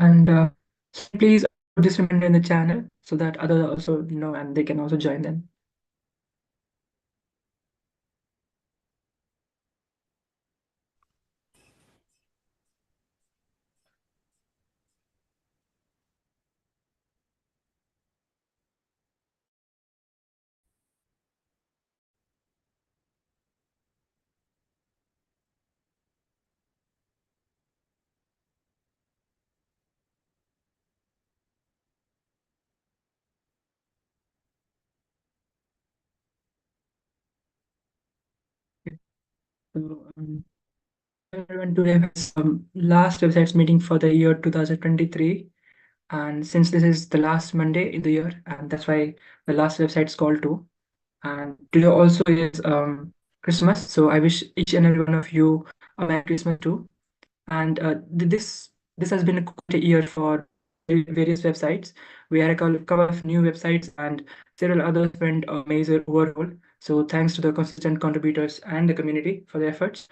And please put this reminder in the channel so that others also know and they can also join them. So, everyone, today is last websites meeting for the year 2023. And since this is the last Monday in the year, and that's why the last website's called too. And today also is Christmas. So I wish each and every one of you a Merry Christmas too. And this has been quite a year for various websites. We had a couple of new websites and several others went major overhaul. So thanks to the consistent contributors and the community for their efforts.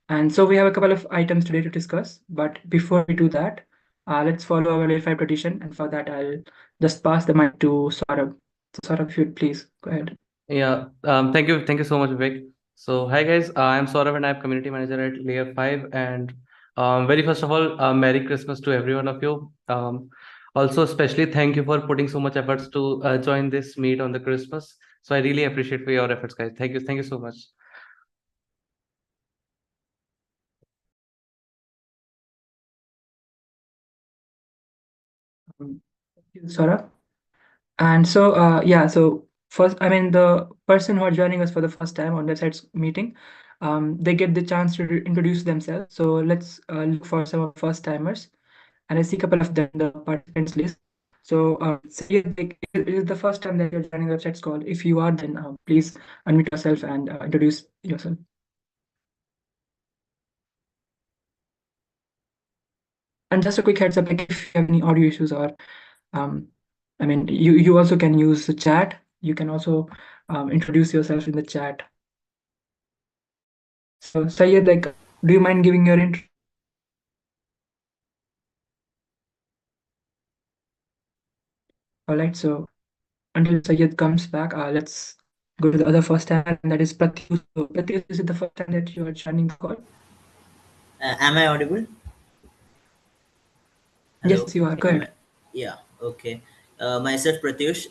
And so we have a couple of items today to discuss. But before we do that, let's follow our verified tradition. And for that, I'll just pass the mic to Saurabh. So Saurabh, if you'd please go ahead. Yeah, thank you so much, Vivek. So, hi guys, I'm Saurav and I'm community manager at Layer 5. And very first of all, Merry Christmas to every one of you. Also, especially thank you for putting so much efforts to join this meet on the Christmas. So, I really appreciate for your efforts, guys. Thank you so much. Thank you, Saurabh. And so, yeah, so first, I mean, the person who are joining us for the first time on website's meeting, they get the chance to introduce themselves. So let's look for some of first timers. And I see a couple of them in the participants list. So, Syed, like, it is the first time that you're joining the website's call. If you are, then please unmute yourself and introduce yourself. And just a quick heads up, like if you have any audio issues or, I mean, you also can use the chat. You can also introduce yourself in the chat. So Syed, like, do you mind giving your intro? All right, so until Syed comes back, let's go to the other first time, and that is Pratyush. So Pratyush, is it the first time that you are joining the call? Am I audible? Hello. Yes, you are. Go ahead. Yeah. Okay. Myself, Pratyush.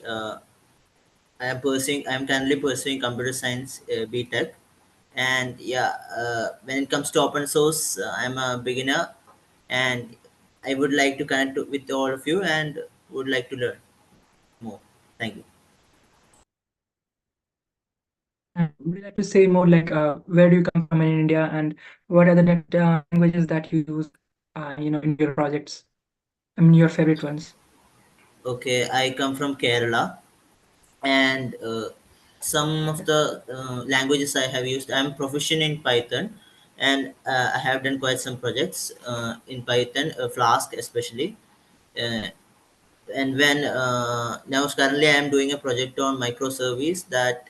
I am currently pursuing computer science BTech, and yeah, when it comes to open source, I'm a beginner, and I would like to connect with all of you and would like to learn more. Thank you. And would you like to say more like where do you come from in India and what are the languages that you use, in your projects? I mean, your favorite ones. Okay, I come from Kerala, and some of the languages I have used. I'm proficient in Python, and I have done quite some projects in Python, Flask especially. Uh, and when now currently I am doing a project on microservice that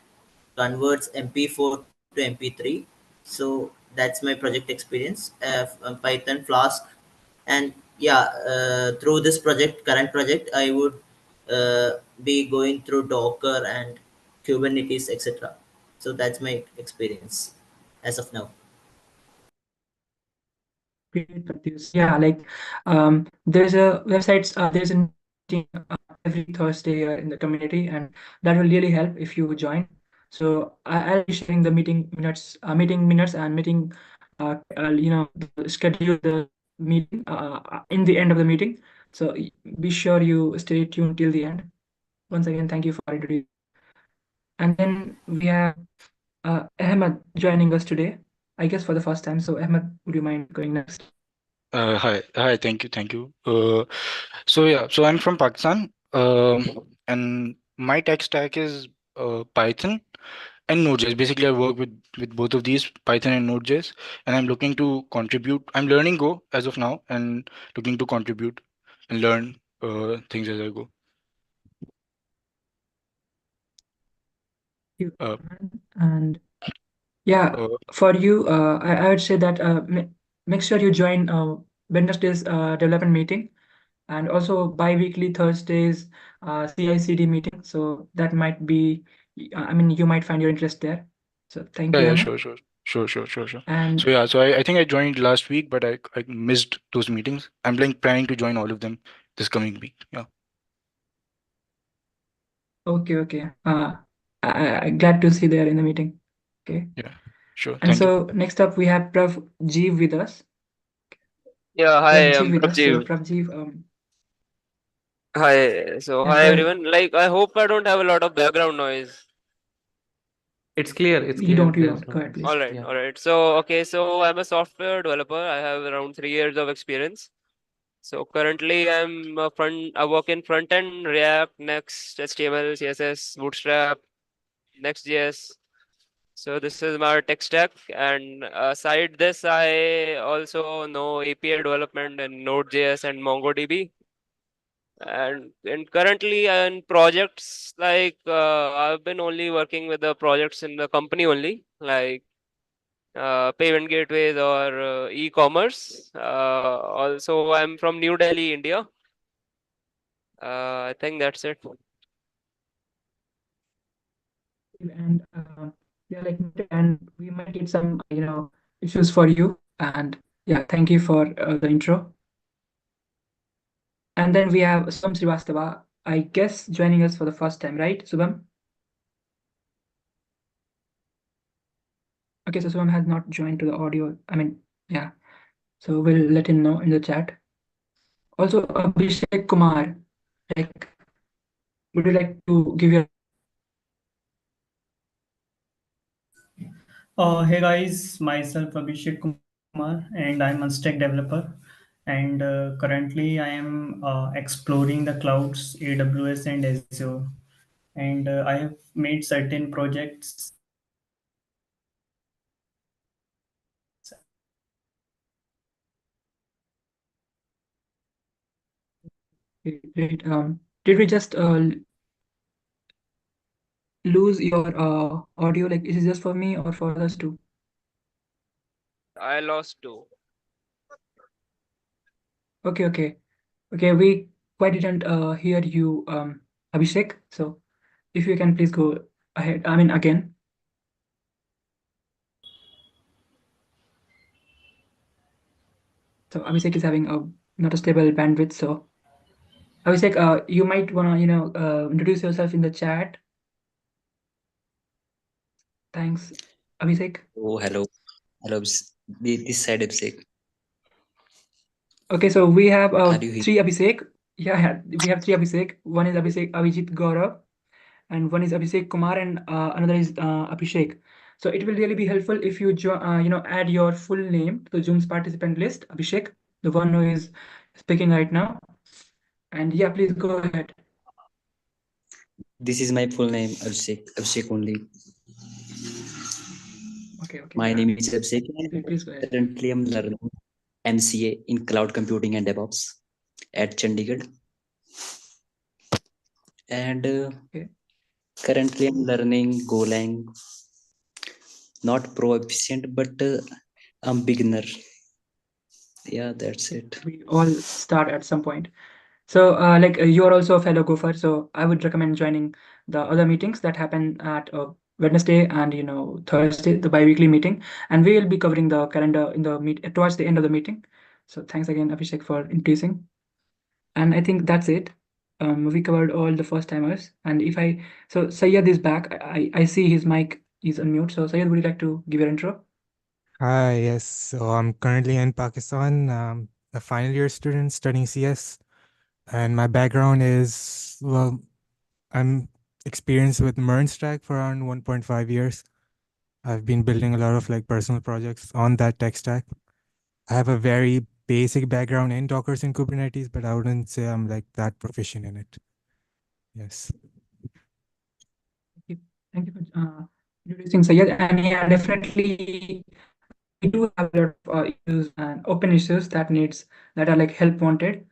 converts MP4 to MP3. So that's my project experience of Python Flask, and yeah, through this current project, I would be going through Docker and Kubernetes, etc. So that's my experience as of now. Great, Pratyush. Yeah, like there's a websites, there's a meeting every Thursday in the community, and that will really help if you join. So I'll be sharing the meeting minutes and meeting, schedule the meeting in the end of the meeting. So be sure you stay tuned till the end. Once again, thank you for introducing. And then we have Ahmed joining us today, I guess for the first time. So Ahmed, would you mind going next? Hi, thank you. So I'm from Pakistan, and my tech stack is Python and Node.js. Basically, I work with both of these, Python and Node.js, and I'm looking to contribute. I'm learning Go as of now, and looking to contribute and learn things as I go. You. Uh, And yeah, uh, for you, I would say that make sure you join Wednesday's development meeting. and also bi-weekly Thursdays CI/CD meeting. So that might be, I mean, you might find your interest there. So thank you Yeah, very much. sure. And So yeah, I think I joined last week, but I missed those meetings. I'm planning to join all of them this coming week. Yeah. okay. I'm glad to see there in the meeting. Okay. Yeah. Sure. And Thank you. so next up we have Pravjeev with us. Yeah, hi, Pravjeev I'm with us. So Prabjeev. Pravjeev, Hi, so yeah, hi go ahead. everyone. Like, I hope I don't have a lot of background noise. It's clear. It's You clear. don't. There's no Go ahead, noise. please. All right, Yeah. all right. So, okay, so I'm a software developer. I have around 3 years of experience. So currently, I work in front end, React, Next, HTML, CSS, Bootstrap, Next.js. So this is my tech stack, and aside this, I also know API development in Node.js and MongoDB. And currently in projects like I've been only working with the projects in the company only, like payment gateways or e-commerce. Also, I'm from New Delhi, India. I think that's it. And yeah, like, and we might get some issues for you. And yeah, thank you for the intro. And then we have Subham Srivastava, I guess, joining us for the first time, right, Subham? Okay, so Subham has not joined to the audio. I mean, yeah. So we'll let him know in the chat. Also, Abhishek Kumar, like, would you like to give your Hey guys, myself Abhishek Kumar, and I'm a Stack developer. And currently, I am exploring the clouds AWS and Azure. And I have made certain projects. great? Did we just lose your audio? Like, is it just for me or for us too? I lost two. Okay. We quite didn't hear you, Abhishek. So if you can please go ahead. I mean, again. So Abhishek is having a not a stable bandwidth. So Abhishek, you might wanna introduce yourself in the chat. Thanks, Abhishek. Oh, hello. This side Abhishek. Okay, so we have Are you here? three Abhishek. Yeah, we have three Abhishek. One is Abhijit Gaurav, and one is Abhishek Kumar, and another is Abhishek. So it will really be helpful if you add your full name to Zoom's participant list, Abhishek, the one who is speaking right now. And yeah, please go ahead. This is my full name, Abhishek only. Okay. My Yeah. name is Abhishek, and Please go ahead. currently I'm learning MCA in Cloud Computing and DevOps at Chandigarh. And Okay. currently I'm learning Golang. Not proficient, but I'm beginner. Yeah, that's it. We all start at some point. So like you are also a fellow gopher, so I would recommend joining the other meetings that happen at Wednesday and Thursday, the bi-weekly meeting, and we will be covering the calendar in the towards the end of the meeting. So thanks again, Abhishek, for introducing. And I think that's it. We covered all the first timers. And so Sayyad is back. I see his mic is on mute. So Sayyad, would you like to give your intro? Hi, yes. So I'm currently in Pakistan, a final year student studying CS. And my background is, well, I'm experienced with MERN stack for around 1.5 years. I've been building a lot of like personal projects on that tech stack. I have a very basic background in Dockers and Kubernetes, but I wouldn't say I'm like that proficient in it. Yes. Thank you for introducing Sayyad. And yeah, definitely we do have a lot of issues and open issues that are like help wanted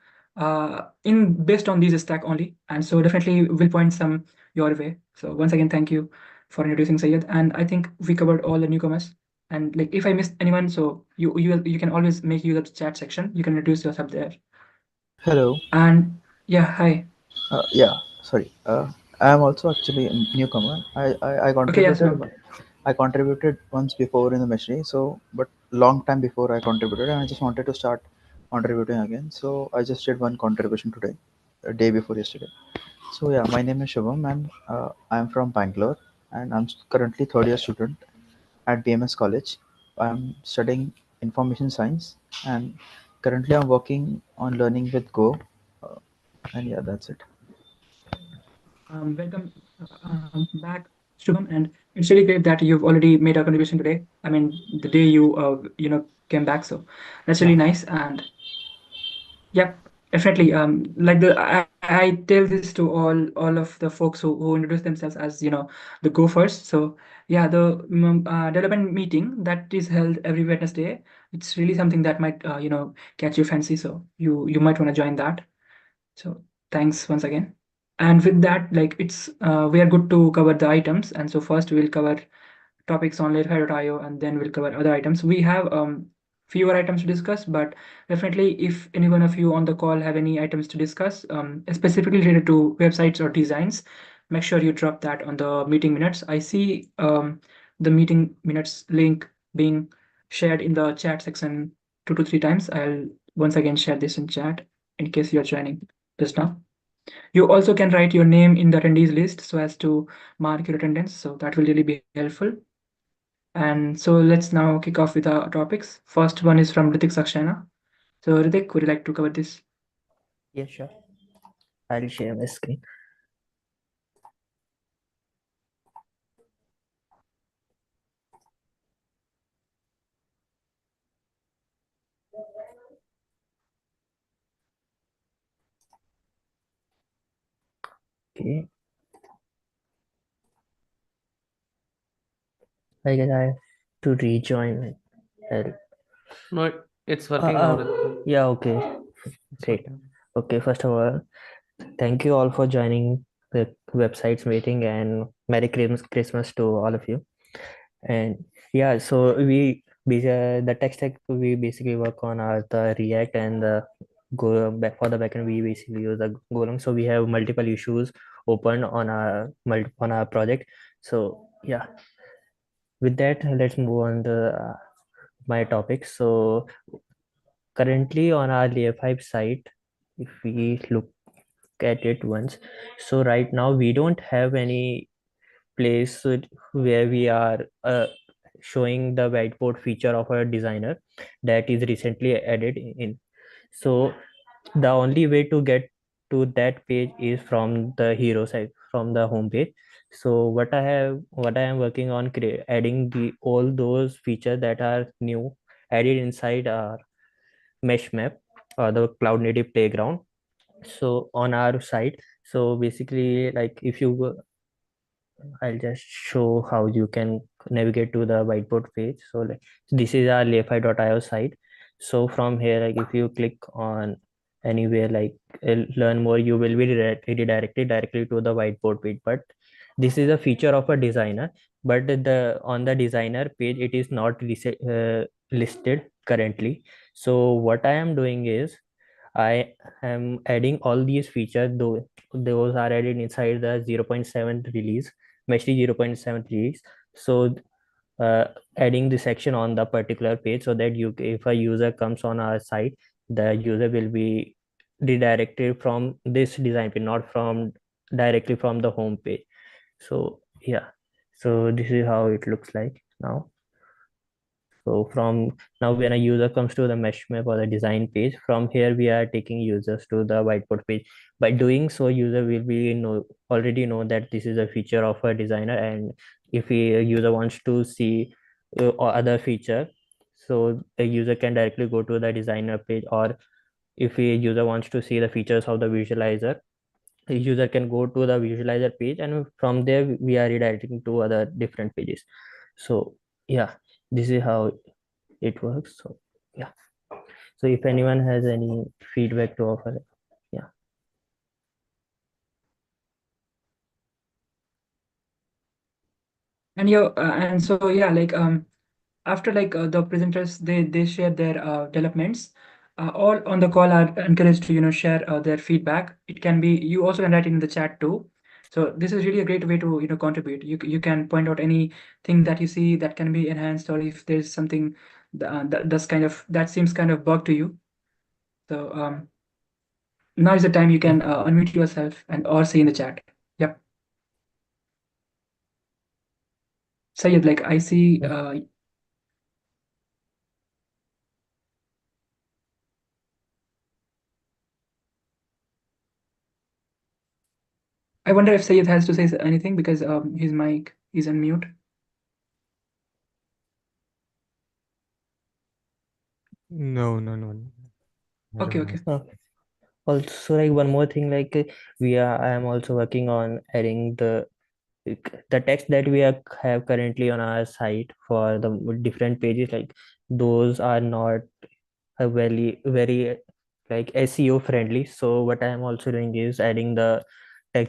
in based on these stack only. And so definitely we'll point some your way. So once again, thank you for introducing Sayyad. And I think we covered all the newcomers. And like if I missed anyone, so you can always make use of the chat section. You can introduce yourself there. Hello. And yeah, hi. Yeah, sorry. I am also actually a newcomer. I Okay, yeah, contributed so I contributed once before in the machinery, so but long time before I contributed, and I just wanted to start contributing again. So I just did one contribution today, a day before yesterday. So yeah, my name is Shubham, and I'm from Bangalore, and I'm currently third year student at BMS College. I'm studying information science, and currently I'm working on learning with Go. Uh, and yeah, that's it. welcome back, Shubham, and it's really great that you've already made a contribution today. I mean, the day you came back, so that's really Yeah. nice. And yeah, definitely. Like I tell this to all of the folks who introduce themselves as the go first. So yeah, the development meeting that is held every Wednesday. It's really something that might catch your fancy. So you might want to join that. So thanks once again. And with that, like we are good to cover the items. And so first we'll cover topics on Layerfy.io, and then we'll cover other items. We have fewer items to discuss, but definitely if any one of you on the call have any items to discuss, specifically related to websites or designs, make sure you drop that on the meeting minutes. I see the meeting minutes link being shared in the chat section 2 to 3 times. I'll once again share this in chat in case you're joining just now. You also can write your name in the attendees list so as to mark your attendance. So that will really be helpful. And so let's now kick off with our topics. First one is from Ritik Saxena. So Ritik, would you like to cover this? Yeah, sure. I'll share my screen. Okay. I guess I have to rejoin my help. No, it's working now. Yeah, okay. It's Great. working. Okay, first of all, thank you all for joining the website's meeting and Merry Christmas to all of you. And yeah, so the tech stack we basically work on are the React and the Go back for the backend. We basically use the Golang. So we have multiple issues open on our project. So yeah, with that, let's move on to my topic. So currently on our layer 5 site, if we look at it once, so right now we don't have any place where we are showing the whiteboard feature of a designer that is recently added in. So the only way to get to that page is from the hero side, from the home page. So what I am working on adding the all those features that are new added inside our mesh map or the cloud native playground. So on our site, so basically, like if you I'll just show how you can navigate to the whiteboard page. So like this is our layfi.io site. So from here, like if you click on anywhere like learn more, you will be redirected directly to the whiteboard page. But this is a feature of a designer, but the on the designer page it is not listed currently. So what I am doing is I am adding all these features, though those are added inside the 0.7 release, Meshy 0.7 release. So adding the section on the particular page so that if a user comes on our site, the user will be redirected from this design page, not from directly from the home page. So yeah, so this is how it looks like now. So from now, when a user comes to the mesh map or the design page, from here we are taking users to the whiteboard page. By doing so, user will be already know that this is a feature of a designer, and if a user wants to see other feature, so the user can directly go to the designer page, or if a user wants to see the features of the visualizer, the user can go to the visualizer page, and from there we are redirecting to other different pages. So yeah, this is how it works. So yeah, so if anyone has any feedback to offer, yeah. And so yeah, like after like the presenters they share their developments, all on the call are encouraged to share their feedback. It can be, you also can write it in the chat too. So this is really a great way to contribute. You can point out anything that you see that can be enhanced, or if there's something that seems kind of bug to you. So now is the time you can unmute yourself and or say in the chat. Yep. Sayed, like I see. I wonder if Sayed has to say anything because his mic is on mute. No. I Okay, don't okay. have. Okay. Also, like one more thing, like I am also working on adding the text that we have currently on our site for the different pages. Like those are not a very like SEO friendly. So what I am also doing is adding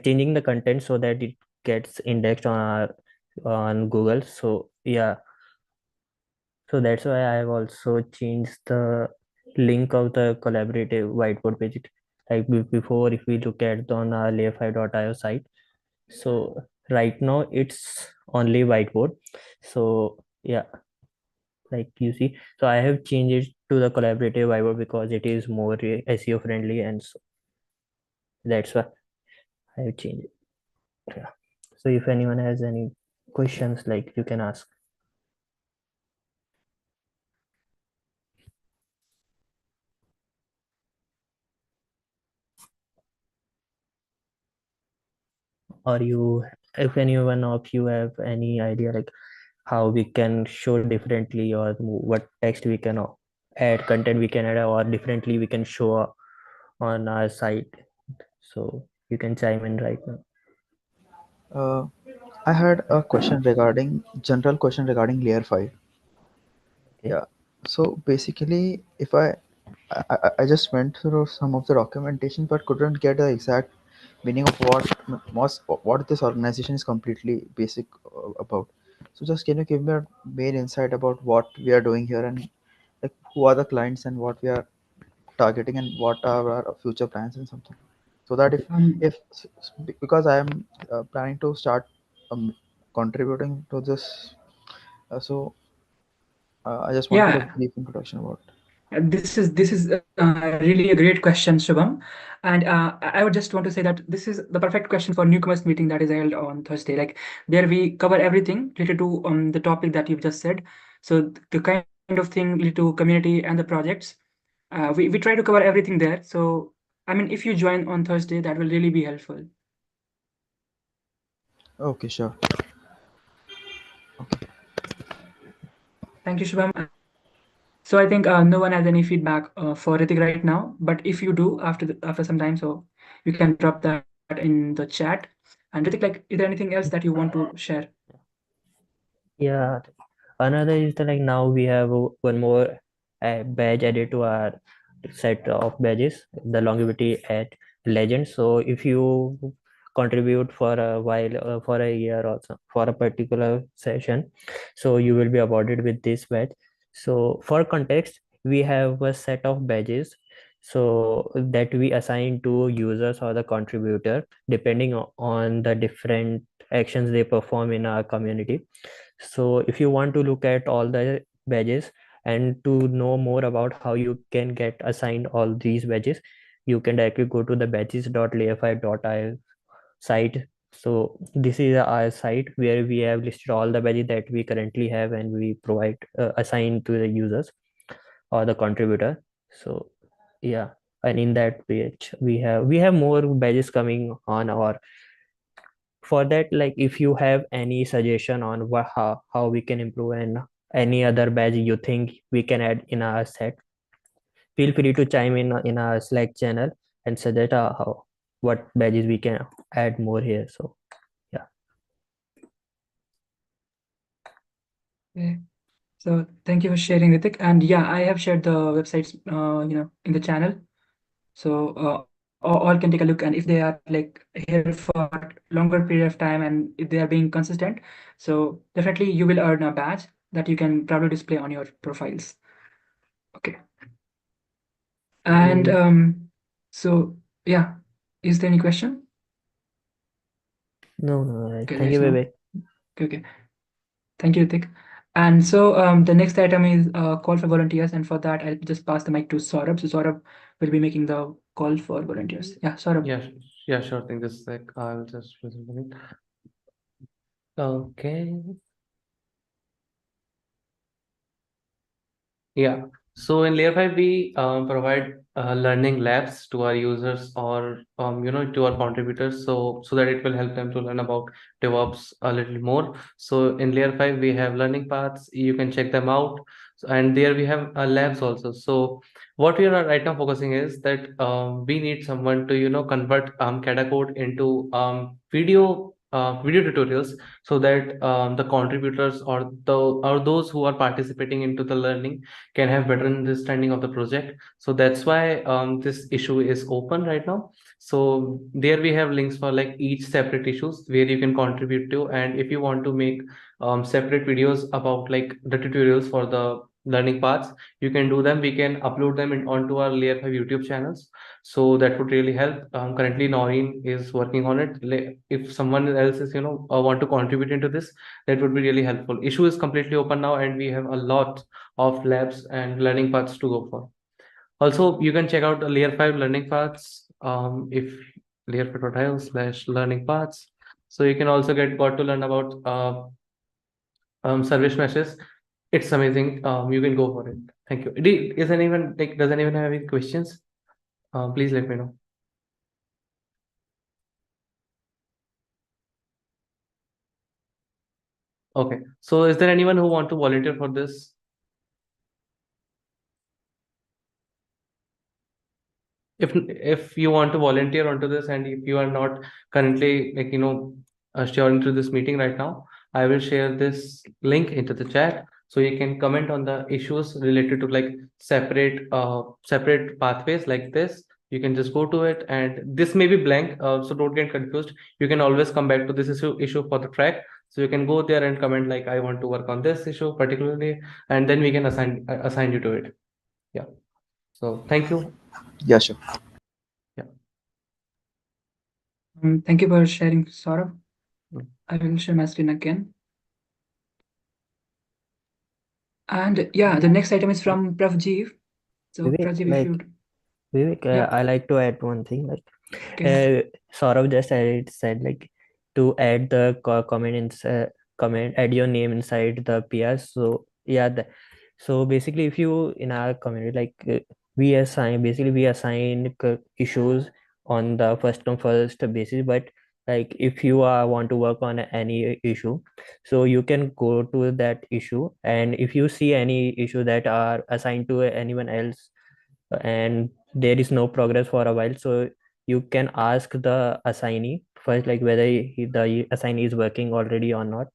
changing the content so that it gets indexed on Google. So yeah, so that's why I have also changed the link of the collaborative whiteboard page. Like before, if we look at on our layer5.io site, so right now it's only whiteboard. So yeah, like you see, so I have changed it to the collaborative whiteboard because it is more SEO friendly, and so that's why I have changed it. Yeah. So if anyone has any questions, like you can ask. Or if anyone of you have any idea like how we can show differently, or what text we can add, content we can add, or differently we can show on our site, so you can chime in right now. I had a question regarding general question regarding layer 5. Okay. Yeah. So basically, if I just went through some of the documentation, but couldn't get the exact meaning of what this organization is completely basic about. So just can you give me a main insight about what we are doing here, and like who are the clients and what we are targeting, and what are our future plans and something, so that if because I am planning to start contributing to this, so I just wanted a Yeah. brief introduction about. This is really a great question, Shubham, and I would just want to say that this is the perfect question for newcomers meeting that is held on Thursday. Like there we cover everything related to the topic that you've just said. So the kind of thing related to community and the projects, we try to cover everything there. So I mean, if you join on Thursday, that will really be helpful. Okay, sure. Thank you, Shubham. So I think no one has any feedback for Ritik right now, but if you do after some time, so you can drop that in the chat. And Ritik, like, is there anything else that you want to share? Yeah, another is that like now we have one more badge added to our set of badges, the longevity at legend. So if you contribute for a while, for a year or so, for a particular session, so you will be awarded with this badge. So for context, we have a set of badges so that we assign to users or the contributor depending on the different actions they perform in our community. So if you want to look at all the badges and to know more about how you can get assigned all these badges, you can directly go to the badges.layer5.io site. So this is our site where we have listed all the badges that we currently have, and we provide assign to the users or the contributor. So yeah, and in that page we have more badges coming on our. For that, like if you have any suggestion on how we can improve, and any other badge you think we can add in our set, feel free to chime in our Slack channel and suggest what badges we can add more here. So yeah. Okay. So thank you for sharing, Ritik. And yeah, I have shared the websites in the channel. So all can take a look, and if they are like here for longer period of time and if they are being consistent, so definitely you will earn a badge that you can probably display on your profiles. Okay. And so yeah, is there any question? No, Okay, thank you, there's no. Vivek. Okay. Thank you, Ritik. And so the next item is call for volunteers, and for that I'll just pass the mic to Saurabh. So Saurabh will be making the call for volunteers. Yeah, Saurabh. Yeah, sure thing. Just like I'll just present it. Okay. Yeah. So in Layer 5, we provide learning labs to our users or to our contributors, so that it will help them to learn about DevOps a little more. So in Layer 5, we have learning paths. You can check them out, and there we have labs also. So what we are right now focusing is that we need someone to convert CADA code into video tutorials, so that the contributors or those who are participating into the learning can have better understanding of the project. So that's why this issue is open right now. So there we have links for like each separate issues where you can contribute to, and if you want to make separate videos about like the tutorials for the learning paths, you can do them. We can upload them onto our Layer 5 YouTube channels, so that would really help. Currently Noreen is working on it. If someone else is want to contribute into this, that would be really helpful. Issue is completely open now, and we have a lot of labs and learning paths to go for. Also, you can check out the Layer 5 learning paths if layer5.io/learning paths. So you can also got to learn about service meshes. It's amazing. You can go for it. Thank you. Does anyone have any questions? Please let me know. Okay. So is there anyone who want to volunteer for this? If you want to volunteer onto this, and if you are not currently sure into this meeting right now, I will share this link into the chat, so you can comment on the issues related to like separate pathways like this. You can just go to it, and this may be blank, so don't get confused. You can always come back to this issue for the track. So you can go there and comment like, I want to work on this issue particularly, and then we can assign you to it. Yeah. So thank you. Yeah, sure. Thank you for sharing, Saurabh. Mm. I will share my screen again. And yeah, the next item is from Pravjeev. So Vivek, Pravjeev, if you Vivek, Yeah. I like to add one thing. Like, Okay. Saurav just said like to add the comment add your name inside the PR. So yeah, so basically, if you in our community, like we assign issues on the first come first basis. But like if you want to work on any issue, so you can go to that issue, and if you see any issue that are assigned to anyone else, and there is no progress for a while, so you can ask the assignee first, like whether the assignee is working already or not.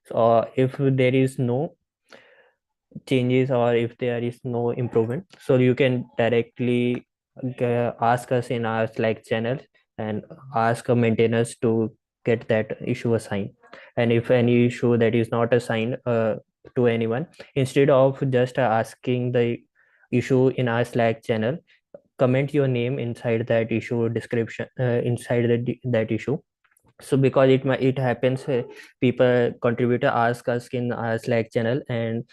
So if there is no changes or if there is no improvement, so you can directly ask us in our Slack channel and ask a maintainers to get that issue assigned. And if any issue that is not assigned to anyone, instead of just asking the issue in our Slack channel, comment your name inside that issue description, inside that issue. So because it happens, people contributor ask us in our Slack channel, and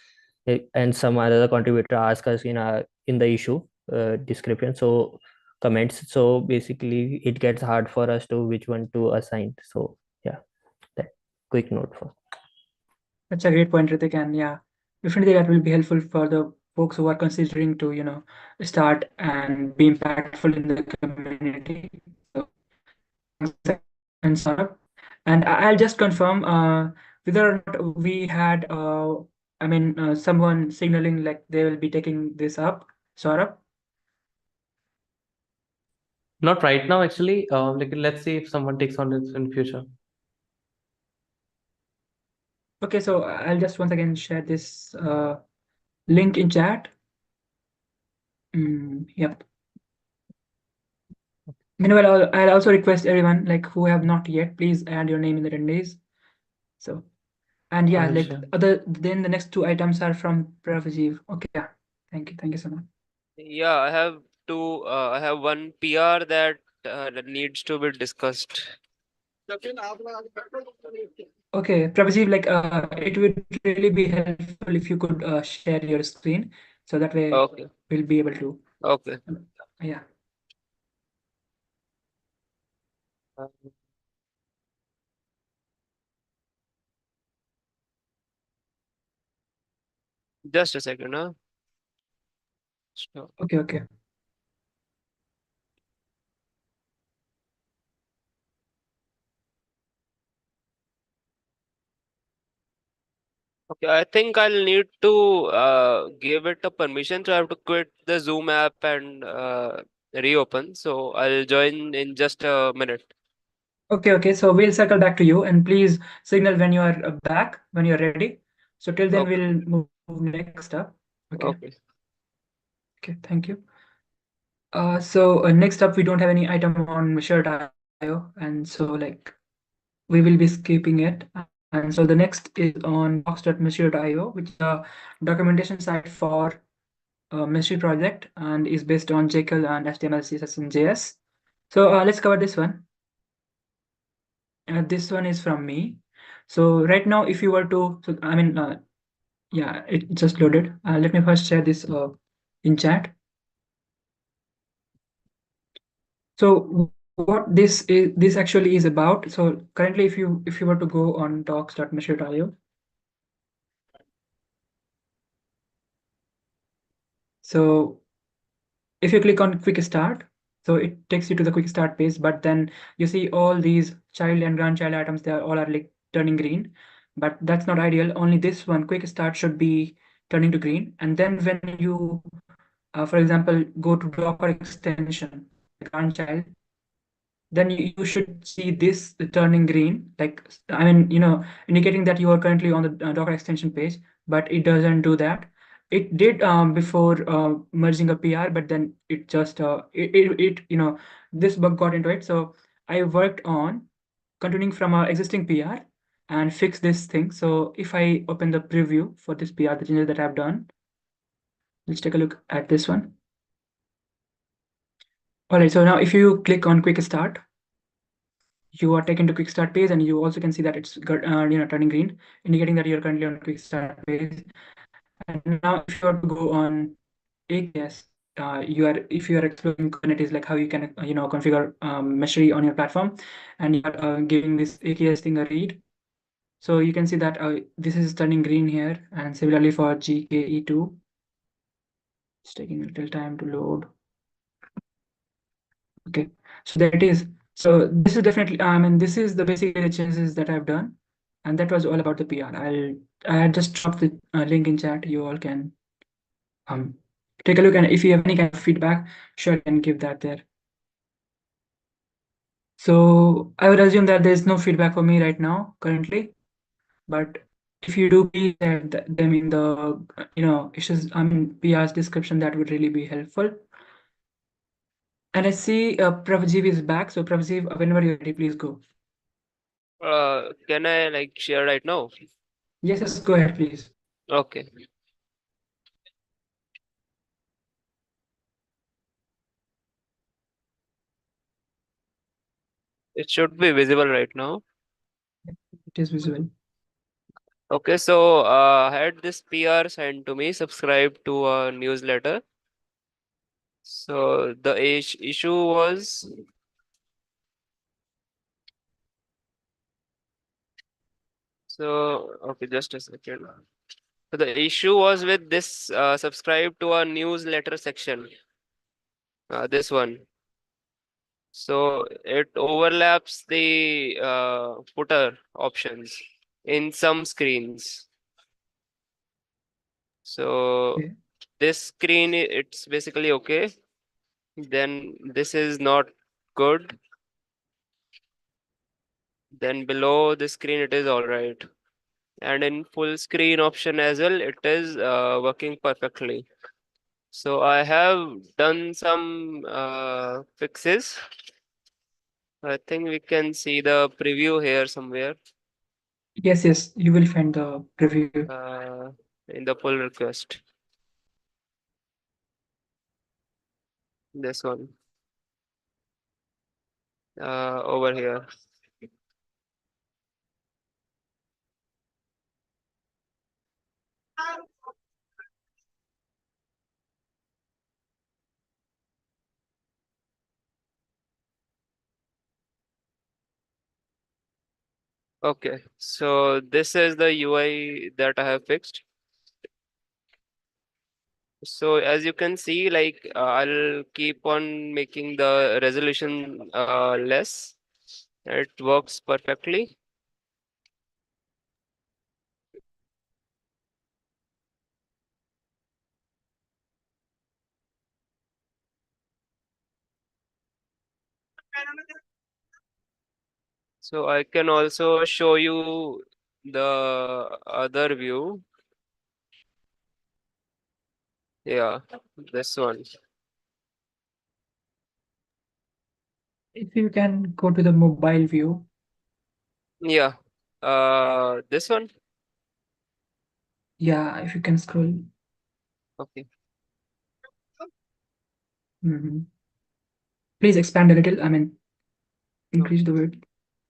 some other contributor ask us in the issue description, so comments. So basically it gets hard for us to which one to assign. So yeah, that quick note for. That's a great point, Ritik, and yeah, definitely that will be helpful for the folks who are considering to start and be impactful in the community. So, and Saurabh, and I'll just confirm whether or not we had someone signaling like they will be taking this up, Saurabh. Not right now, actually. Like, let's see if someone takes on this in future. Okay, so I'll just once again share this link in chat. Yep. Meanwhile, I'll also request everyone like who have not yet, please add your name in the attendees. So, and yeah, like then the next two items are from Pravjeev. Okay, yeah. Thank you so much. Yeah, I have to I have one PR that needs to be discussed. Okay, Prabhajeev, like it would really be helpful if you could share your screen, so that way Okay. we'll be able to. Okay. Yeah. Just a second, huh? Sure. Okay. Okay, I think I'll need to give it a permission, so I have to quit the Zoom app and reopen. So I'll join in just a minute. Okay. So we'll circle back to you, and please signal when you are back, when you're ready. So till then, Okay. we'll move next up. Okay. Okay. Thank you. So next up, we don't have any item on Measure.io, and so like we will be skipping it. And so the next is on docs.measure.io, which is a documentation site for Mystery project and is based on Jekyll and HTML, CSS, and JS. So let's cover this one. This one is from me. So right now, if you were to, so I mean, yeah, it just loaded. Let me first share this in chat. So what this actually is about. So currently, if you were to go on docs.measure.io, so if you click on quick start, so it takes you to the quick start page, but then you see all these child and grandchild items, they all are like turning green, but that's not ideal. Only this one, quick start, should be turning to green. And then when you, for example, go to Docker extension, grandchild, then you should see this turning green, like, I mean, indicating that you are currently on the Docker extension page, but it doesn't do that. It did before merging a PR, but then it just this bug got into it. So I worked on continuing from our existing PR and fix this thing. So if I open the preview for this PR, the changes that I've done, let's take a look at this one. All right, so now if you click on quick start, you are taken to quick start page, and you also can see that it's got, turning green, indicating that you're currently on quick start page. And now if you are to go on AKS, if you are exploring Kubernetes, like how you can configure Meshery on your platform, and you are giving this AKS thing a read. So you can see that this is turning green here, and similarly for GKE2. It's taking a little time to load. Okay, so there it is. So this is definitely, this is the basic changes that I've done, and that was all about the PR. I just dropped the link in chat. You all can take a look, and if you have any kind of feedback, sure, you can give that there. So I would assume that there's no feedback for me right now currently, but if you do, please add them in the issues, PR's description. That would really be helpful. And I see Prabhajeev is back. So Prabhajeev, whenever you're ready, please go. Can I like share right now? Yes, go ahead, please. Okay. It should be visible right now. It is visible. Okay, so I had this PR sent to me, subscribe to a newsletter. So the issue was okay, just a second. So the issue was with this subscribe to a newsletter section. This one. So it overlaps the footer options in some screens. So this screen, it's basically okay. Then this is not good. Then below the screen, it is all right. And in full screen option as well, it is working perfectly. So I have done some fixes. I think we can see the preview here somewhere. Yes, you will find the preview In the pull request. This one. Over here. Okay, so this is the UI that I have fixed. So as you can see, like I'll keep on making the resolution less. It works perfectly. So I can also show you the other view. Yeah, this one. If you can go to the mobile view. Yeah. This one. Yeah, if you can scroll. Okay. Please expand a little. I mean, increase the width.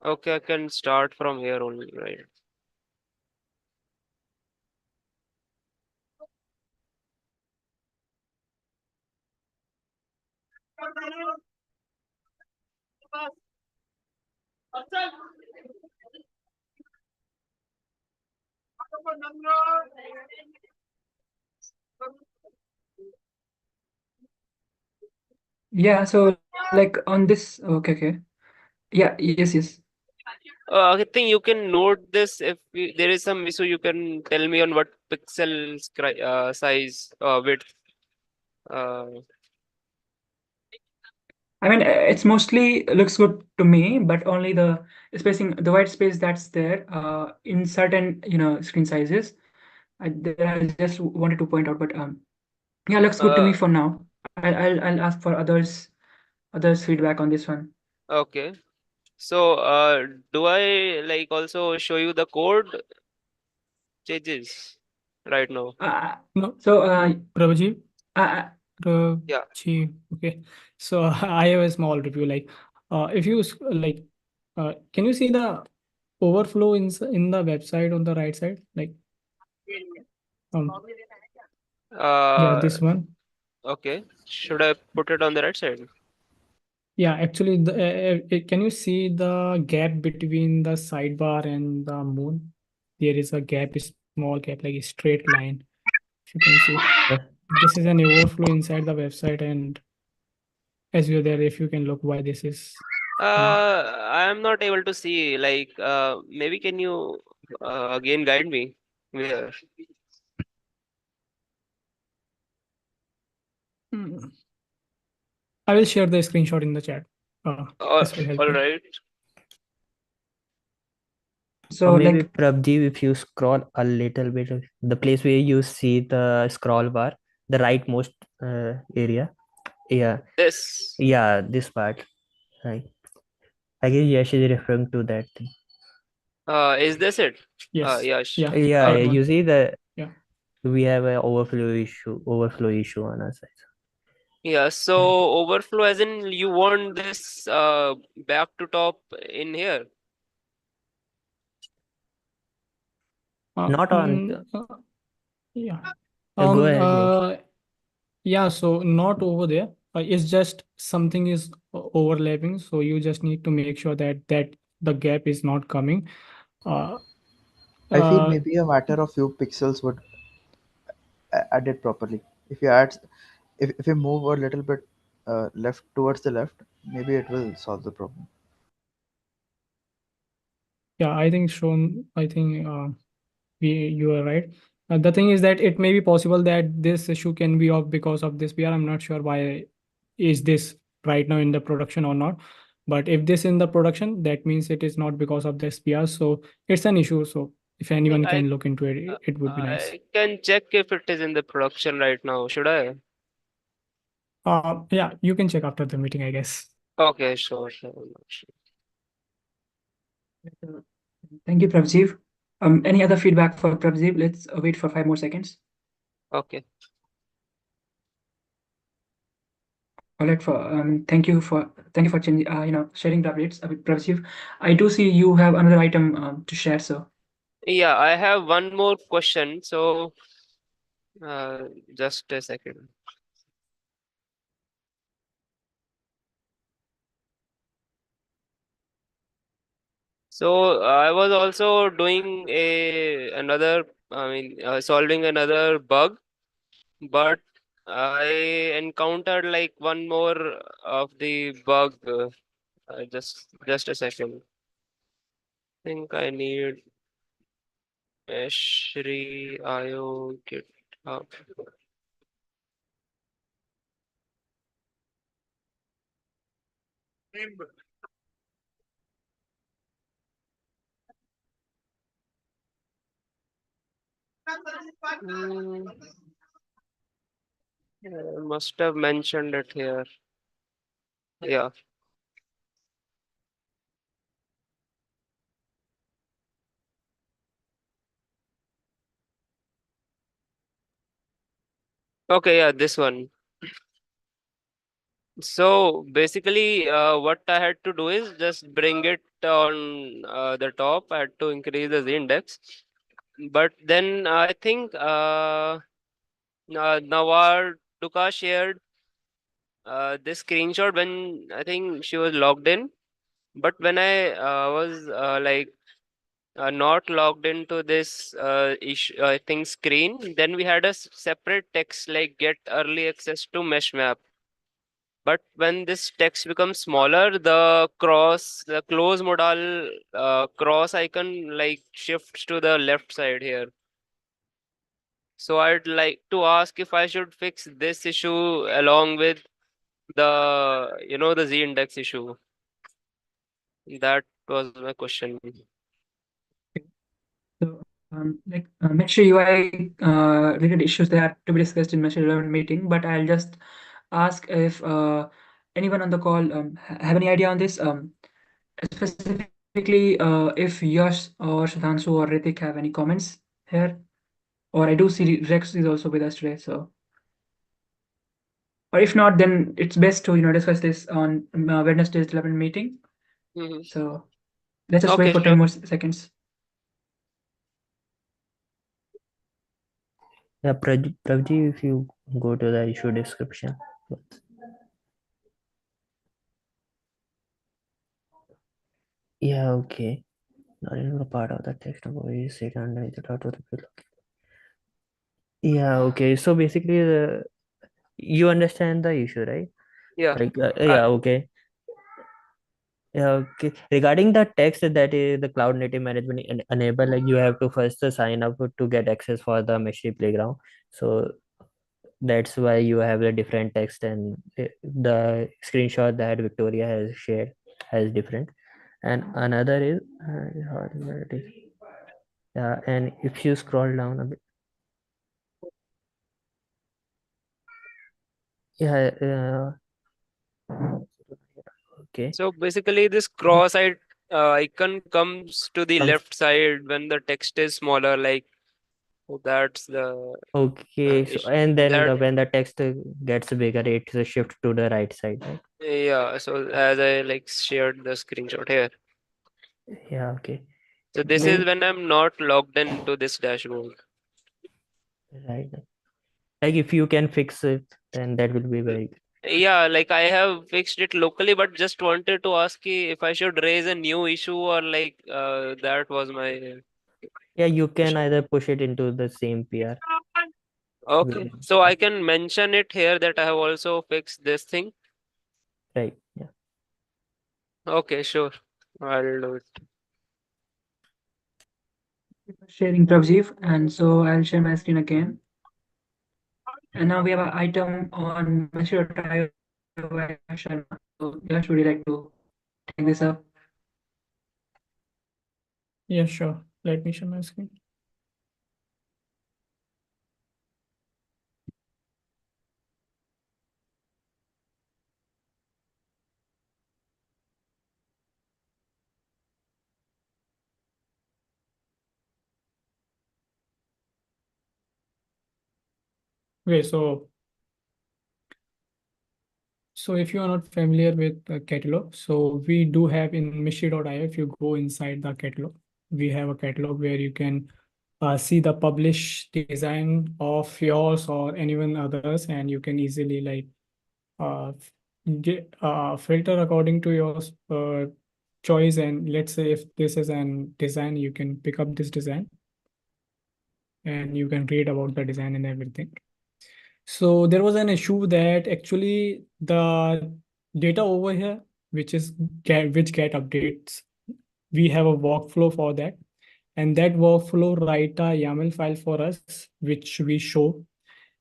Okay, I can start from here only, right? Yeah, so like on this, okay. Yeah, yes. I think you can note this if there is some issue. You can tell me on what pixel size width. I mean, it's mostly looks good to me, but only the spacing, the white space that's there in certain, screen sizes. I just wanted to point out, but yeah, looks good to me for now. I'll ask for others feedback on this one. Okay. So do I like also show you the code changes right now? No. So Prabhaji. Yeah. Okay. So I have a small review. Like, if you can you see the overflow in the website on the right side? Like, yeah, this one. Okay. Should I put it on the right side? Yeah, actually, can you see the gap between the sidebar and the moon? There is a gap, a small gap, like a straight line. If you can see, this is an overflow inside the website, and as you're there, if you can look why this is. I am not able to see. Like, maybe can you again guide me? Where? I will share the screenshot in the chat. This will help All you. right. So maybe Prabdeep, if you scroll a little bit, the place where you see the scroll bar, the rightmost area. Yeah. This. Yeah, this part. Right. I guess Yash is referring to that thing. Is this it? Yes. Yeah. Yeah. You see the. Yeah. We have an overflow issue on our side. Yeah, so overflow as in you want this back to top in here. Not on. Yeah. Go ahead. Yeah, so not over there. It's just something is overlapping. So you just need to make sure that the gap is not coming. I feel maybe a matter of few pixels would add it properly. If you move a little bit left towards the left, maybe it will solve the problem. Yeah, I think you are right. The thing is that it may be possible that this issue can be off because of this PR. I'm not sure why is this right now in the production or not. But if this in the production, that means it is not because of this PR. So it's an issue. So if anyone can look into it, it would be nice. I can check if it is in the production right now. Should I? Yeah, you can check after the meeting, I guess. Okay, sure. Thank you, Prabjeev. Any other feedback for Prabjeev? Let's wait for 5 more seconds. Okay. All right, thank you for changing, sharing the updates with Pravjiv. I do see you have another item to share, so Yeah, I have one more question. So, just a second. So I was also doing solving another bug, but I encountered like one more of the bug. Just a second. Think I need Shri IO GitHub. Hmm, I must have mentioned it here. Yeah. Okay, yeah, this one. So basically, what I had to do is just bring it on the top. I had to increase the Z index. But then I think Nawar Duka shared this screenshot when I think she was logged in. But when I was not logged into this issue, I think screen, then we had a separate text like get early access to mesh map. But when this text becomes smaller, the close modal cross icon like shifts to the left side here. So I'd like to ask if I should fix this issue along with the Z index issue. That was my question. so Metro UI related issues that are to be discussed in Metro 11 meeting. But I'll just ask if anyone on the call have any idea on this. Specifically, if Yash or Shadhanshu or Ritik have any comments here, or I do see Rex is also with us today. So, or if not, then it's best to discuss this on Wednesday's 11 meeting. Mhm. So let's just Okay, wait for sure. 10 more seconds. Yeah, Pravji, if you go to the issue description. Yeah, okay. Not even a part of the text of voice sit underneath the dot of the pillow. Yeah, okay. So basically, you understand the issue, right? Yeah. Like, yeah, okay. Yeah, okay. Regarding the text that is the cloud native management enable, like you have to first sign up to get access for the Meshy Playground. So that's why you have the different text, and the screenshot that Victoria has shared has different. And another is, where it is. Yeah, and if you scroll down a bit, yeah, okay. So basically, this cross icon comes to the Comes left side when the text is smaller. Like that's the okay. So issue. and then That when the text gets bigger, it shift to the right side, right? yeah. So as I like shared the screenshot here. Yeah, okay. So this is when I'm not logged into this dashboard. Right. Like if you can fix it, then that will be very good. Yeah, like I have fixed it locally, but just wanted to ask you if I should raise a new issue or like that was my Yeah, you can either push it into the same PR. okay. So I can mention it here that I have also fixed this thing. Right. Yeah. Okay, sure. I'll do it. Sharing Pravjeev, and so I'll share my screen again. And now we have an item on Mr. Tayo Sharma. So, Yash, would you like to take this up? Yeah, sure. Let me share my screen. Okay, so So if you are not familiar with the catalog, so we do have in Mishri.io, if you go inside the catalog, we have a catalog where you can see the published design of yours or anyone others, and you can easily like filter according to your choice. And let's say if this is an design, you can pick up this design and you can read about the design and everything. So there was an issue that actually the data over here, which get updates, we have a workflow for that. And that workflow write a YAML file for us, which we show.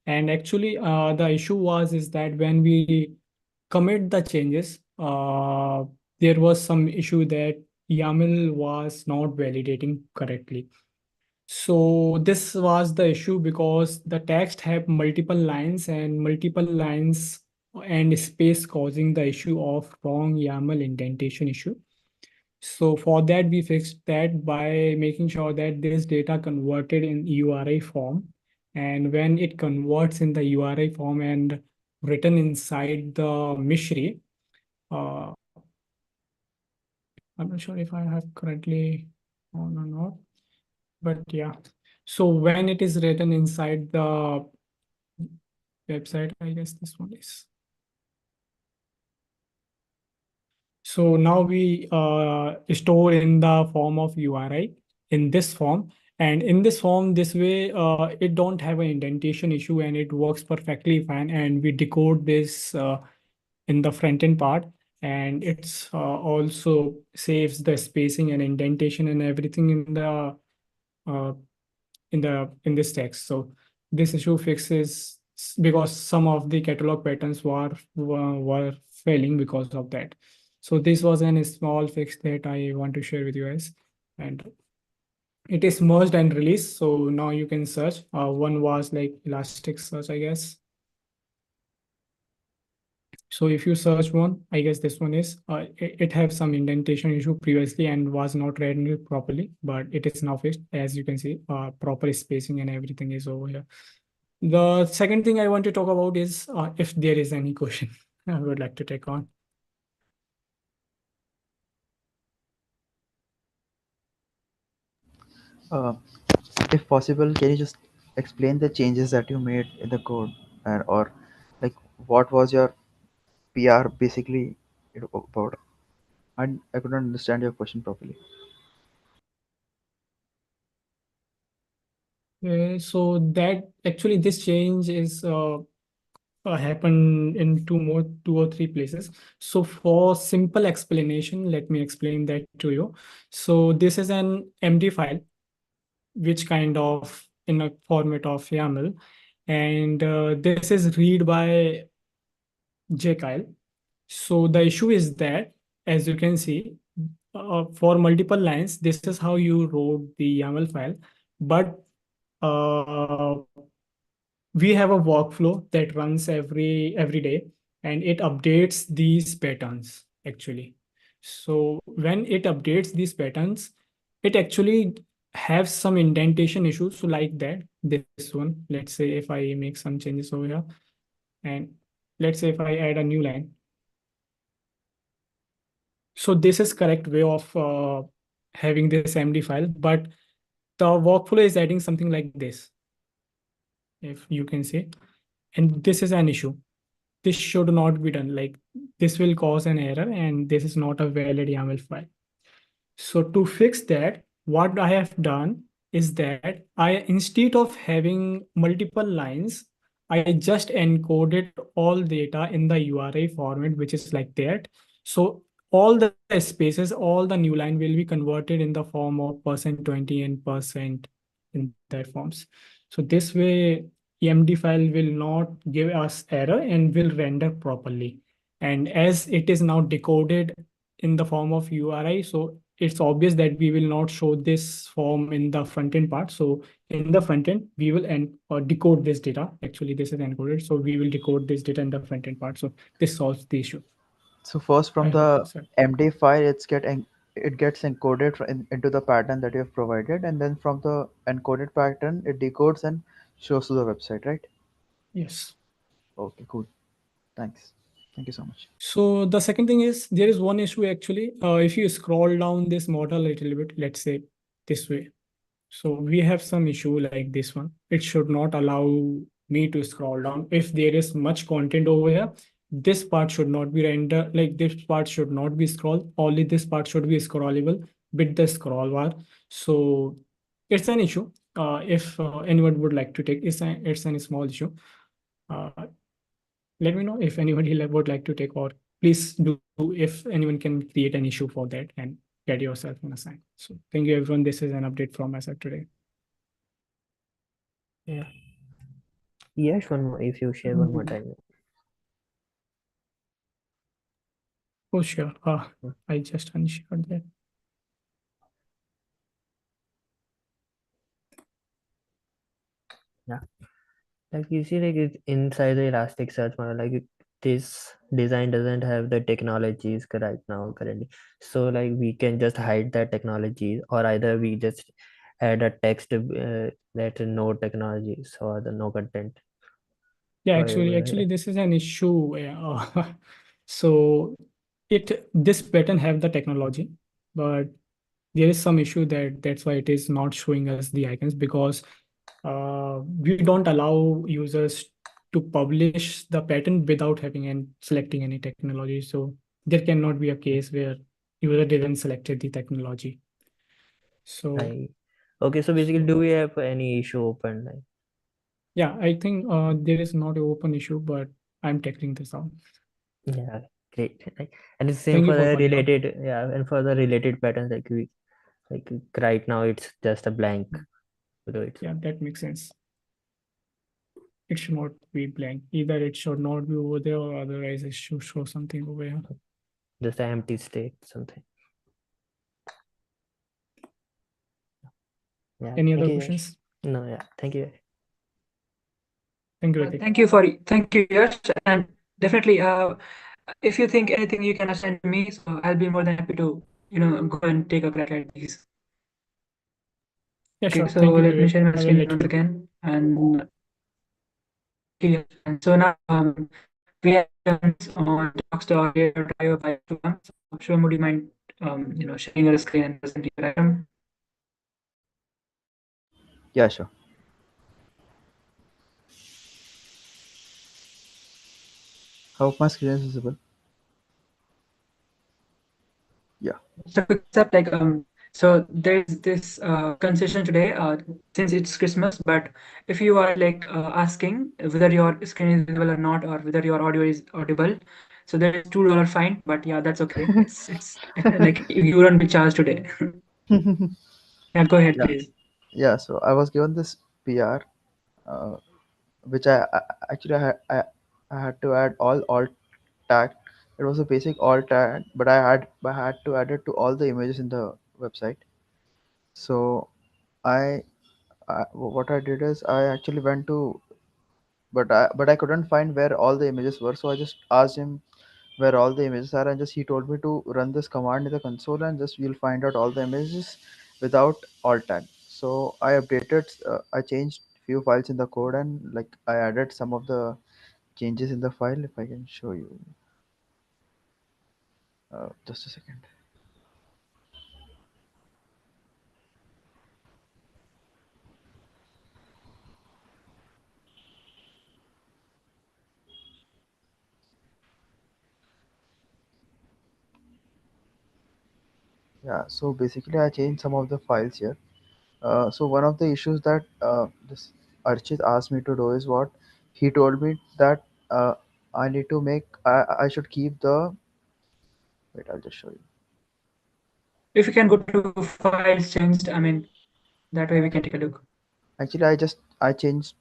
And actually the issue is that when we commit the changes, there was some issue that YAML was not validating correctly. So this was the issue because the text have multiple lines and space, causing the issue of wrong YAML indentation issue. So for that, we fixed that by making sure that this data converted in URI form. And when it converts in the URI form and written inside the Mishri, I'm not sure if I have currently on or not, but yeah. So when it is written inside the website, I guess this one is. So now we store in the form of URI in this form. And in this form, this way, it don't have an indentation issue and it works perfectly fine. And we decode this in the front end part. And it's also saves the spacing and indentation and everything in the in this text. So this issue fixes because some of the catalog patterns were failing because of that. So this was a small fix that I want to share with you guys. And it is merged and released. So now you can search. One was like Elasticsearch, I guess. So if you search one, I guess this one is, it have some indentation issue previously and was not rendered properly, but it is now fixed. As you can see, proper spacing and everything is over here. The second thing I want to talk about is if there is any question I would like to take on. If possible, can you just explain the changes that you made in the code, or like what was your PR basically about? I couldn't understand your question properly. So that actually this change is happen in two or three places. So for simple explanation, let me explain that to you. So this is an MD file, which kind of in a format of YAML, and this is read by Jekyll. So the issue is that, as you can see, for multiple lines, this is how you wrote the YAML file, but we have a workflow that runs every day, and it updates these patterns actually. So when it updates these patterns, it actually have some indentation issues. So like that, this one, let's say if I make some changes over here, and let's say if I add a new line. So this is correct way of having this MD file, but the workflow is adding something like this, if you can see, and this is an issue. This should not be done. Like this will cause an error, and this is not a valid YAML file. So to fix that, what I have done is that instead of having multiple lines, I just encoded all data in the URI format, which is like that. So all the spaces, all the new line will be converted in the form of %20 and % in that forms. So this way, EMD file will not give us error and will render properly. And as it is now decoded in the form of URI, so it's obvious that we will not show this form in the front end part. So in the front end, we will decode this data. Actually, this is encoded. So we will decode this data in the front end part. So this solves the issue. So first from I the hope so. MD file, it gets encoded into the pattern that you have provided, and then from the encoded pattern, it decodes and shows to the website, right? Yes. Okay, cool. Thanks. Thank you so much. So the second thing is there is one issue actually. If you scroll down this model a little bit, let's say this way. So we have some issue like this one. It should not allow me to scroll down. If there is much content over here, this part should not be rendered, like this part should not be scrolled. Only this part should be scrollable with the scroll bar. So it's an issue. If anyone would like to take, it's a small issue. Let me know if anybody would like to take, or please do if anyone can create an issue for that and get yourself on a sign. So thank you everyone. This is an update from myself today. Yeah. Yes, one more if you share one more time. Oh sure. I just unshared that. Yeah. Like you see, like it's inside the Elasticsearch model, like this design doesn't have the technologies right now currently. So like we can just hide that technology, or either we just add a text that no technologies or the no content. Yeah, Or, actually, this is an issue. So this button have the technology, but there is some issue that's why it is not showing us the icons, because we don't allow users to publish the pattern without having and selecting any technology. So there cannot be a case where user didn't selected the technology. So okay, so basically, do we have any issue open? Like, yeah, I think there is not an open issue, but I'm tackling this out. yeah, great. And it's same Thank you for for the pointing out. related, yeah, and for the related patterns, like right now it's just a blank. So it's Yeah, that makes sense. It should not be blank. Either it should not be over there, or otherwise it should show something over here. just an empty state, something. Yeah. Any other thank you, Yash. questions? No, yeah. Thank you. Thank you, Ritik. Thank you, Yash, and definitely, if you think anything, you can assign to me. So I'll be more than happy to, go and take a crack at these. Yeah, Okay, sure. so Thank you, let me Vivek. share my I will screen let once you. again, and okay, and so now we have done this on Dockstar Driver by Shubham. So Shubham, would you mind, sharing your screen and presenting your item? Yeah, sure. Hope my screen is visible. Yeah. Just a quick step, so there's this concession today, since it's Christmas, but if you are asking whether your screen is visible or not, or whether your audio is audible, so there is $2 fine, but yeah, that's okay. It's like you won't be charged today. Yeah, go ahead, Yeah. please. Yeah. So I was given this PR, which actually I had to add all alt tag. It was a basic alt tag, but I had to add it to all the images in the website. So what I did is I actually went to, but I couldn't find where all the images were. So I just asked him where all the images are, and just he told me to run this command in the console, and just you'll find out all the images without alt tag. So I changed few files in the code, and like I added some of the changes in the file. If I can show you, just a second. Yeah, so basically I changed some of the files here. So one of the issues that this Archit asked me to do is what he told me that I need to I should keep the, wait, I'll just show you. If you can go to files changed, that way we can take a look. Actually, I changed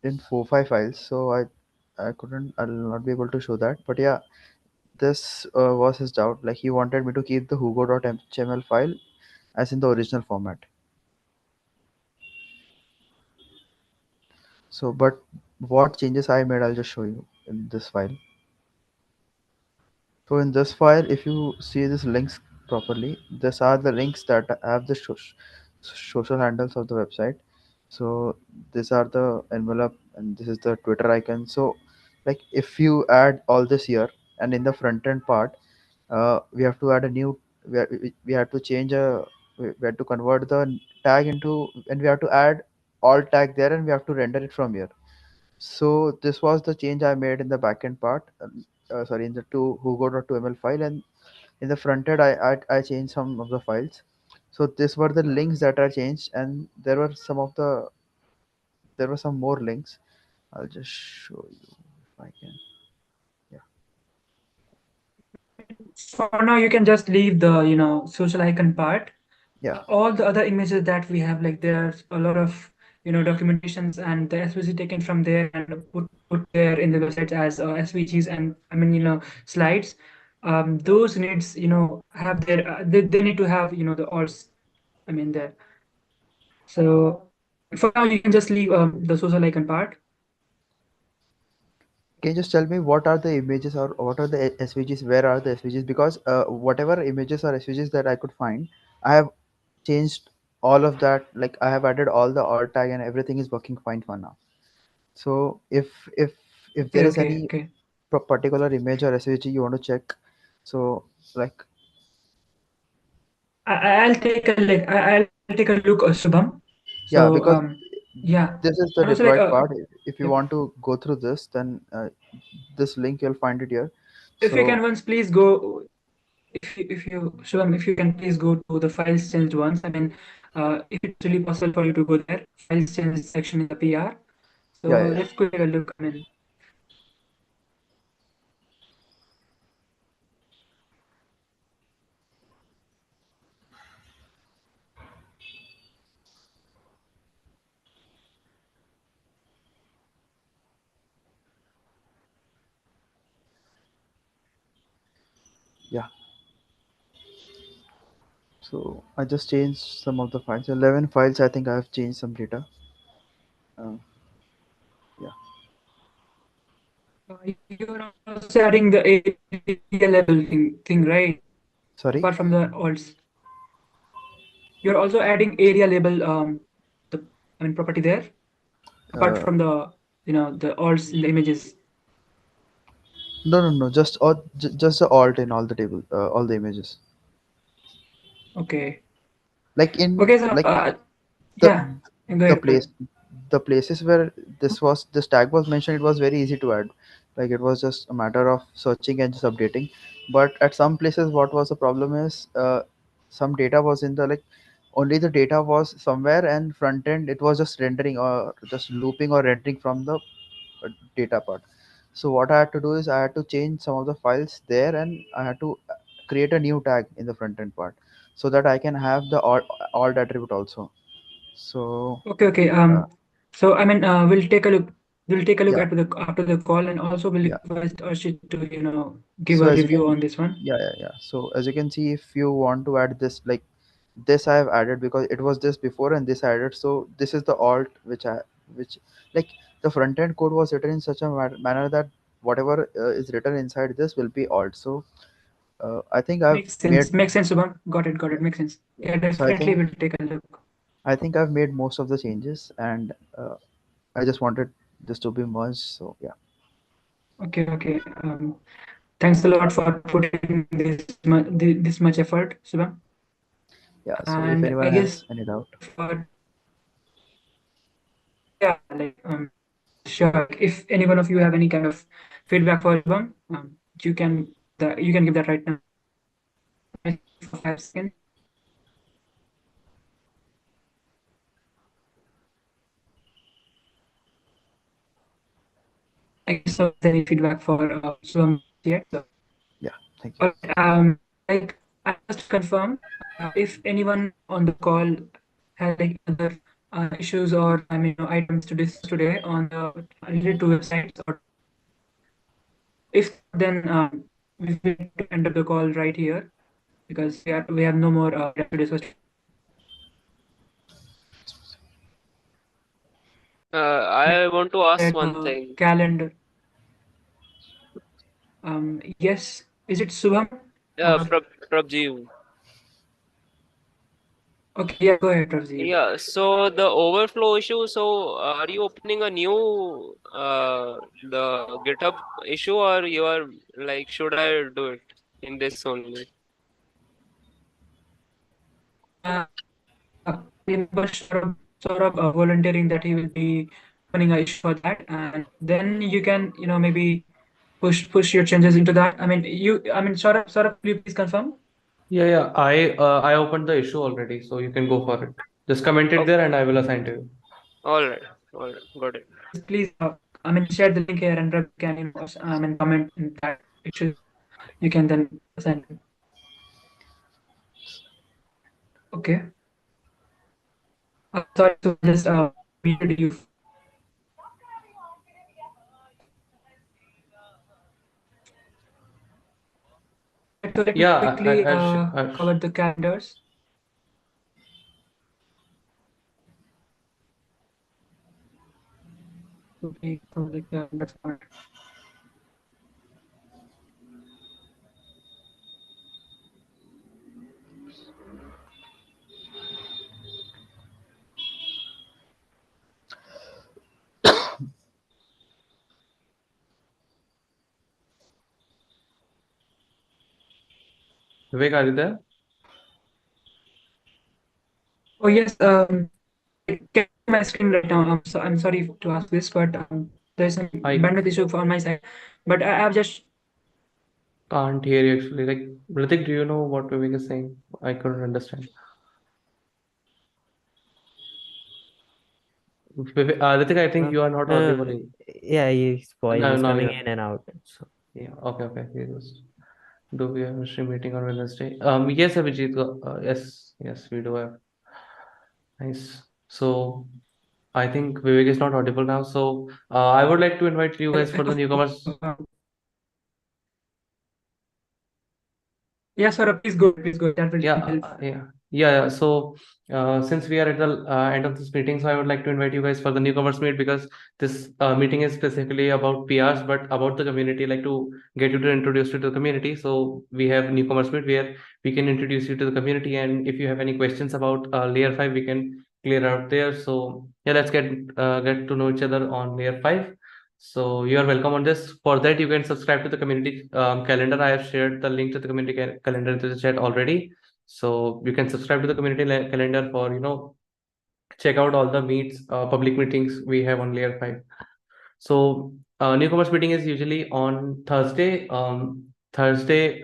in 4 5 files, so I'll not be able to show that. But yeah, this was his doubt. Like he wanted me to keep the hugo.html file as in the original format. So, but what changes I made, I'll just show you in this file. So in this file, if you see these links properly, these are the links that have the social handles of the website. So these are the envelope, and this is the Twitter icon. So like if you add all this here, and in the front end part, we have to add a new. We have to change a. We have to convert the tag into, and we have to add alt tag there, and we have to render it from here. So this was the change I made in the backend part. Sorry, in the to Hugo.2ml file, and in the front end, I changed some of the files. So these were the links that I changed, and there were some more links. I'll just show you if I can. For now, you can just leave the, social icon part. Yeah. All the other images that we have, like there's a lot of, documentations and the SVG taken from there and put there in the websites as SVGs and slides. Those needs, have their, they need to have, the alts, there. So for now, you can just leave the social icon part. Can you just tell me what are the images or what are the SVGs? Where are the SVGs? Because whatever images or SVGs that I could find, I have changed all of that. Like I have added all the alt tag and everything is working fine for now. So if there is any Okay. particular image or SVG you want to check, so like I'll take a look. I'll take a look, Shubham. yeah, So because yeah, this is the and also like deployed part. If you yeah. want to go through this, then this link you'll find it here. If you So can once please go, if you Shubham, if you can please go to the files changed once. If it's really possible for you to go there, files changed section in the PR. So yeah. let's go take a look. Yeah. So I just changed some of the files. 11 files. I think I have changed some data. Yeah. You're also adding the area level thing, right? Sorry. Apart from the alts, you're also adding area label property there. Apart from the the alts in the images. No. Just just the alt in all the table, all the images. Okay. Like in Okay, so like yeah, go the ahead. the places where this tag was mentioned, it was very easy to add. Like it was just a matter of searching and just updating. But at some places, what was the problem is some data was in the like only the data was somewhere and front end it was just rendering or just looping or rendering from the data part. So what I had to do is I had to change some of the files there and I had to create a new tag in the front end part so that I can have the alt attribute also. So Okay. So we'll take a look. We'll take a look yeah. after the call, and also we'll Yeah. request Arshit to give So a as you review can, on this one. yeah. So as you can see, if you want to add this, like this I have added because it was this before and this I added. So this is the alt which like the front end code was written in such a manner that whatever is written inside this will be alt. So I think I've Makes made, sense. Makes sense, Subham. Got it. Makes sense. Yeah, so I definitely think we'll take a look. I've made most of the changes and I just wanted this to be merged. So yeah. Okay. Thanks a lot for putting this much effort, Subham. Yeah. So if And I anyone guess has any doubt. Sure. If any one of you have any kind of feedback for Subham, you can give that right now. For 5 seconds. I guess so. Any feedback for Subham yet? So, yeah. Thank you. Like I just confirm, if anyone on the call has like other issues or items to discuss today on the related to websites, or if then we will end up the call right here because we have no more to discuss. I want to ask one to thing. Calendar. Yes. Is it Subham? Prabji. Okay, yeah, go ahead, Rajiv. Yeah, so the overflow issue, so are you opening a new the GitHub issue, or you are like, should I do it in this only? Remember Saurabh volunteering that he will be opening a issue for that, and then you can, maybe push your changes into that. I mean, Saurabh, will you please confirm? Yeah. I opened the issue already, so you can go for it. Just comment it there, and I will assign to you. All right, got it. Please, share the link here, and Ravi can, comment in that issue. You can then assign it. Okay. Sorry to just muted you. So let me Yeah, quickly I'll cover the calendars. Okay, cover the calendars part. Vivek, are you there? Oh yes, I can see my screen right now. I'm sorry to ask this, but there's some bandwidth issue on my side. But I've just Can't hear you actually. Like, Ritik, do you know what Vivek is saying? I couldn't understand. Ritik, I think you are not audible. Yeah, his voice No, is no, coming yeah. in and out. So Yeah, okay. Do we have a stream meeting on Wednesday? Yes, Abhijit. Yes, we do have. Nice. So I think Vivek is not audible now. So I would like to invite you guys for the newcomers. Yeah, Saurabh, please go. That will help. Yeah. So since we are at the end of this meeting, so I would like to invite you guys for the newcomers meet, because this meeting is specifically about PRs, but about the community, like to get you to introduce you to the community. So we have newcomers meet where we can introduce you to the community, and if you have any questions about layer 5, we can clear out there. So yeah, let's get to know each other on layer 5. So you are welcome on this. For that, you can subscribe to the community calendar. I have shared the link to the community calendar into the chat already. So you can subscribe to the community calendar for check out all the meets, public meetings we have on layer 5. So newcomers meeting is usually on Thursday. Thursday,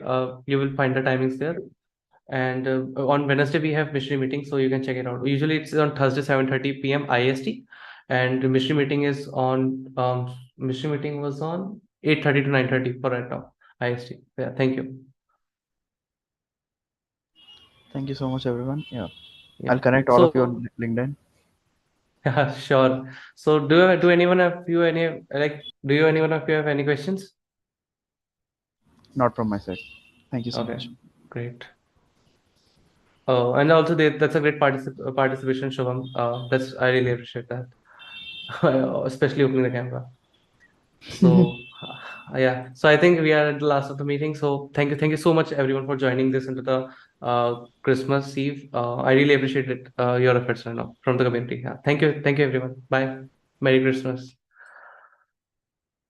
you will find the timings there. And on Wednesday we have mystery meeting, so you can check it out. Usually it's on Thursday 7:30 p.m. IST, and the mystery meeting is on mystery meeting was on 8:30 to 9:30 for right now IST. Yeah, thank you. Thank you so much, everyone. Yeah. I'll connect all of you on LinkedIn. Yeah, sure. So do anyone of you have any questions? Not from my side. Thank you so much. Great. Oh, and also that's a great participation, Shubham. I really appreciate that, especially opening the camera. So yeah, so I think we are at the last of the meeting. So thank you so much everyone for joining this into the Christmas Eve. I really appreciate it, your efforts from the community. Yeah, thank you everyone. Bye. Merry Christmas.